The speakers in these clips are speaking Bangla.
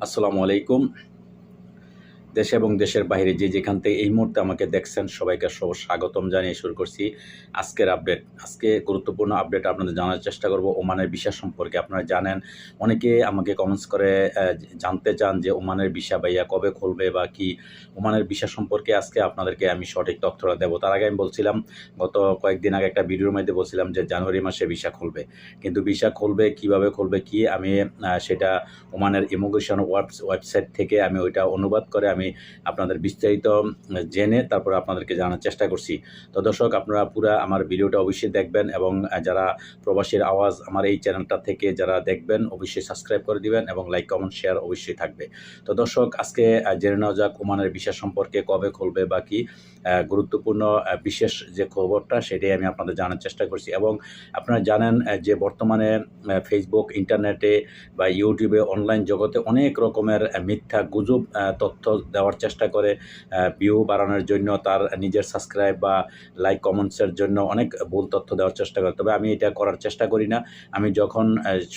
আসসালামু আলাইকুম। দেশে এবং দেশের বাইরে যে যেখান থেকে এই মুহূর্তে আমাকে দেখছেন সবাইকে স্বাগতম জানিয়ে শুরু করছি আজকের আপডেট। আজকে গুরুত্বপূর্ণ আপডেট আপনাদের জানার চেষ্টা করব ওমানের ভিসা সম্পর্কে। আপনারা জানেন অনেকে আমাকে কমেন্টস করে জানতে চান যে ওমানের ভিসা ভাইয়া কবে খুলবে বা কি ওমানের ভিসা সম্পর্কে আজকে আপনাদেরকে আমি সঠিক তথ্যটা দেবো। তার আগে আমি বলছিলাম গত কয়েকদিন আগে একটা ভিডিওর মধ্যে বলছিলাম যে জানুয়ারি মাসে ভিসা খুলবে। কিন্তু ভিসা খুলবে কিভাবে খুলবে কি আমি সেটা ওমানের ইমিগ্রেশন ওয়েবসাইট থেকে আমি ওইটা অনুবাদ করে আমি আপনাদের বিস্তারিত জেনে তারপর আপনাদেরকে জানার চেষ্টা করছি। তো দর্শক আপনারা পুরা আমার ভিডিওটা অবশ্যই দেখবেন এবং যারা প্রবাসীর আওয়াজ আমার এই চ্যানেলটা থেকে যারা দেখবেন অবশ্যই সাবস্ক্রাইব করে দিবেন এবং লাইক কমেন্ট শেয়ার অবশ্যই থাকবে। তো দর্শক আজকে জেনে নেওয়া যাক ওমানের ভিসা সম্পর্কে কবে খুলবে বা কি গুরুত্বপূর্ণ বিশেষ যে খবরটা সেটাই আমি আপনাদের জানার চেষ্টা করছি। এবং আপনারা জানেন যে বর্তমানে ফেসবুক ইন্টারনেটে বা ইউটিউবে অনলাইন জগতে অনেক রকমের মিথ্যা গুজব তথ্য দেওয়ার চেষ্টা করে ভিউ বাড়ানোর জন্য, তার নিজের সাবস্ক্রাইব বা লাইক কমেন্টসের জন্য অনেক ভুল তথ্য দেওয়ার চেষ্টা করে। তবে আমি এটা করার চেষ্টা করি না। আমি যখন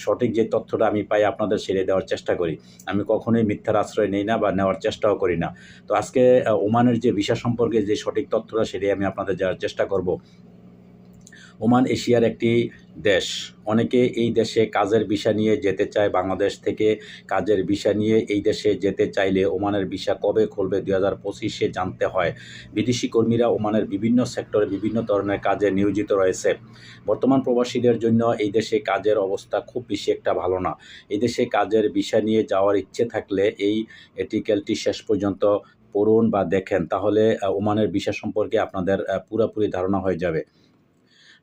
সঠিক যে তথ্যটা আমি পাই আপনাদের সেটাই দেওয়ার চেষ্টা করি। আমি কখনোই মিথ্যার আশ্রয় নেই না বা নেওয়ার চেষ্টাও করি না। তো আজকে ওমানের যে ভিসা সম্পর্কে যে সঠিক তথ্যটা সেটাই আমি আপনাদের দেওয়ার চেষ্টা করব। ওমান এশিয়ার একটি দেশ। অনেকে এই দেশে কাজের ভিসা নিয়ে যেতে চায়। বাংলাদেশ থেকে কাজের ভিসা নিয়ে এই দেশে যেতে চাইলে ওমানের ভিসা কবে খুলবে 2025-এ জানতে হয়। বিদেশি কর্মীরা ওমানের বিভিন্ন সেক্টরে বিভিন্ন ধরনের কাজে নিয়োজিত রয়েছে। বর্তমান প্রবাসীদের জন্য এই দেশে কাজের অবস্থা খুব বেশি একটা ভালো না। এই দেশে কাজের ভিসা নিয়ে যাওয়ার ইচ্ছে থাকলে এই আর্টিকেলটি শেষ পর্যন্ত পড়ুন বা দেখেন, তাহলে ওমানের ভিসা সম্পর্কে আপনাদের পুরোপুরি ধারণা হয়ে যাবে।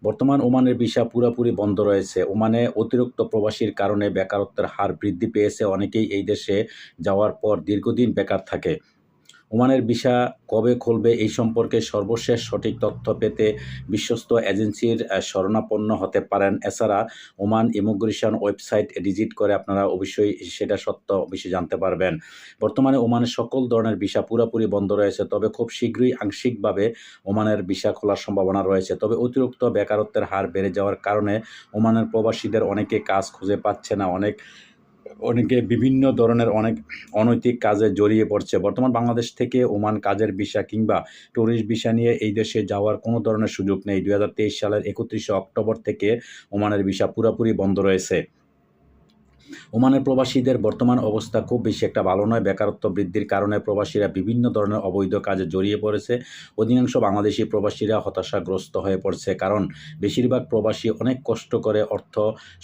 বর্তমান ওমানের ভিসা পুরোপুরি বন্ধ রয়েছে। ওমানে অতিরিক্ত প্রবাসীর কারণে বেকারত্বের হার বৃদ্ধি পেয়েছে। অনেকেই এই দেশে যাওয়ার পর দীর্ঘদিন বেকার থাকে। ওমানের ভিসা কবে খুলবে এই সম্পর্কে সর্বশেষ সঠিক তথ্য পেতে বিশ্বস্ত এজেন্সির শরণাপন্ন হতে পারেন। এছাড়া ওমান ইমিগ্রেশন ওয়েবসাইট ভিজিট করে আপনারা অবশ্যই সেটা সত্য অবশ্যই জানতে পারবেন। বর্তমানে ওমানের সকল ধরনের ভিসা পুরোপুরি বন্ধ রয়েছে, তবে খুব শীঘ্রই আংশিকভাবে ওমানের ভিসা খোলার সম্ভাবনা রয়েছে। তবে অতিরিক্ত বেকারত্বের হার বেড়ে যাওয়ার কারণে ওমানের প্রবাসীদের অনেকে কাজ খুঁজে পাচ্ছে না। অনেকে বিভিন্ন ধরনের অনেক অনৈতিক কাজে জড়িয়ে পড়ছে। বর্তমান বাংলাদেশ থেকে ওমান কাজের ভিসা কিংবা ট্যুরিস্ট ভিসা নিয়ে এই দেশে যাওয়ার কোনো ধরনের সুযোগ নেই। 2023 সালের 31শে অক্টোবর থেকে ওমানের ভিসা পুরোপুরি বন্ধ রয়েছে। ওমানের প্রবাসীদের বর্তমান অবস্থা খুব বেশি একটা ভালো নয়। বেকারত্ব বৃদ্ধির কারণে প্রবাসীরা বিভিন্ন ধরনের অবৈধ কাজে জড়িয়ে পড়েছে। অধিকাংশ বাংলাদেশি প্রবাসীরা হতাশাগ্রস্ত হয়ে পড়ছে, কারণ বেশিরভাগ প্রবাসী অনেক কষ্ট করে অর্থ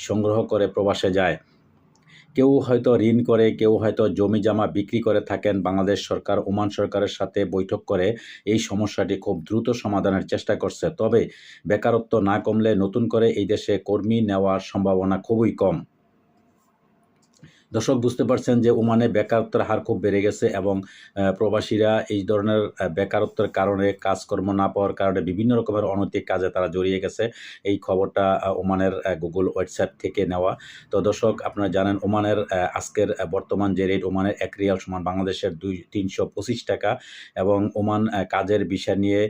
সংগ্রহ করে প্রবাসে যায়। কেউ হয়তো ঋণ করে, কেউ হয়তো জমি-জমা বিক্রি করে থাকেন। বাংলাদেশ সরকার ওমান সরকারের সাথে বৈঠক করে এই সমস্যাটি খুব দ্রুত সমাধানের চেষ্টা করছে। তবে বেকারত্ব না কমলে নতুন করে এই দেশে কর্মী নেওয়ার সম্ভাবনা খুবই কম। দর্শক বুঝতে পারছেন যে ওমানে বেকারত্বের হার খুব বেড়ে গেছে এবং প্রবাসীরা এই ধরনের বেকারত্বের কারণে কাজকর্ম না পাওয়ার কারণে বিভিন্ন রকমের অনৈতিক কাজে তারা জড়িয়ে গেছে। এই খবরটা ওমানের গুগল ওয়েবসাইট থেকে নেওয়া। তো দর্শক আপনারা জানেন ওমানের আজকের বর্তমান যে রেট, ওমানের ১ রিয়াল সমান বাংলাদেশের 325 টাকা এবং ওমান কাজের ভিসা নিয়ে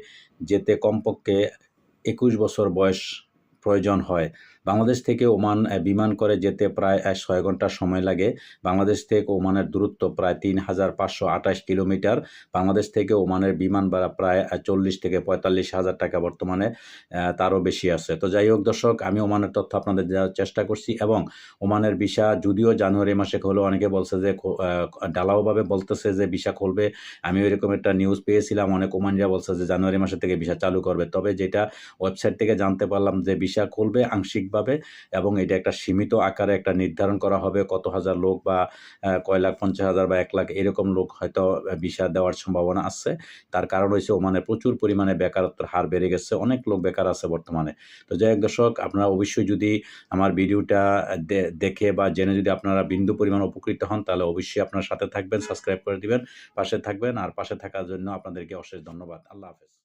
যেতে কমপক্ষে ২১ বছর বয়স প্রয়োজন হয়। বাংলাদেশ থেকে ওমান বিমান করে যেতে প্রায় ৬ ঘন্টা সময় লাগে। বাংলাদেশ থেকে ওমানের দূরত্ব প্রায় ৩,৫২৮ কিলোমিটার। বাংলাদেশ থেকে ওমানের বিমান ভাড়া প্রায় ৪০ থেকে ৪৫,০০০ টাকা বর্তমানে, তারও বেশি আছে। তো যাই হোক দর্শক, আমি ওমানের তথ্য আপনাদের দেওয়ার চেষ্টা করছি এবং ওমানের ভিসা যদিও জানুয়ারি মাসে হলেও অনেকে বলছে যে ঢালাওভাবে বলতেছে যে ভিসা খুলবে। আমি এরকম একটা নিউজ পেয়েছিলাম, অনেক ওমানিরা বলছে যে জানুয়ারি মাসের থেকে ভিসা চালু করবে। তবে যেটা ওয়েবসাইট থেকে জানতে পারলাম যে ভিসা খুলবে আংশিকভাবে এবং এটা একটা সীমিত আকারে একটা নির্ধারণ করা হবে কত হাজার লোক বা কয় লাখ 50,000 বা 1 লাখ এরকম লোক হয়তো ভিসা দেওয়ার সম্ভাবনা আছে। তার কারণ হচ্ছে ওমানে প্রচুর পরিমাণে বেকারত্বের হার বেড়ে গেছে। অনেক লোক বেকার আছে বর্তমানে। তো যাই হোক দর্শক, আপনারা অবশ্যই যদি আমার ভিডিওটা দেখে বা জেনে যদি আপনারা বিন্দু পরিমাণ উপকৃত হন তাহলে অবশ্যই আপনার সাথে থাকবেন, সাবস্ক্রাইব করে দিবেন, পাশে থাকবেন। আর পাশে থাকার জন্য আপনাদেরকে অশেষ ধন্যবাদ। আল্লাহ হাফেজ।